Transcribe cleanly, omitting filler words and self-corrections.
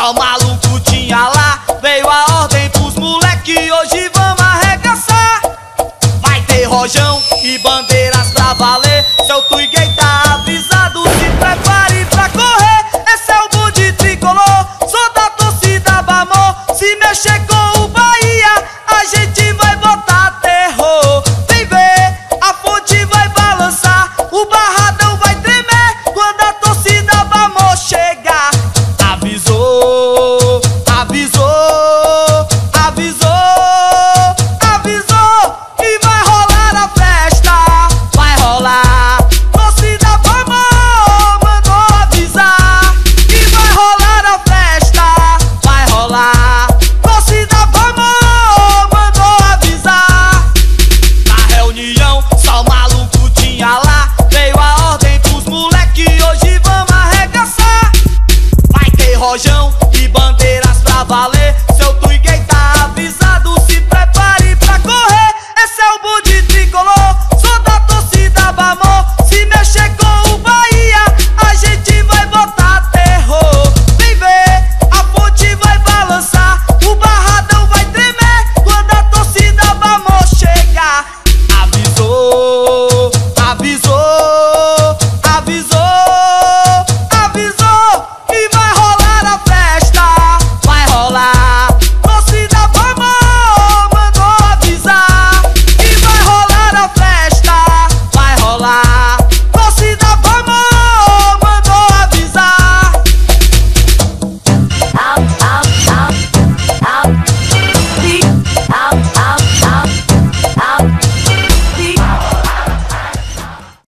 só o maluco tinha lá. Veio a ordem pros moleque, hoje vamos arregaçar. Vai ter rojão e bandeiras pra valer. Seu Twigay tá avisado, se prepare pra correr. Esse é o bonde tricolor, sou da torcida Bamor. Se mexer com o Bahia, a gente vai botar terror. Vem ver, a fonte vai balançar, o barradão vai tremer quando a torcida Bamor chegar. Avisou, avisou, avisou, avisou que vai rolar a festa, vai rolar. Torcida Bamor mandou avisar que vai rolar a festa, vai rolar. Torcida Bamor mandou avisar. Na reunião só o maluco tinha lá. Veio a ordem pros moleque, hoje vamos arregaçar. Vai ter rojão e bandeiras pra valer.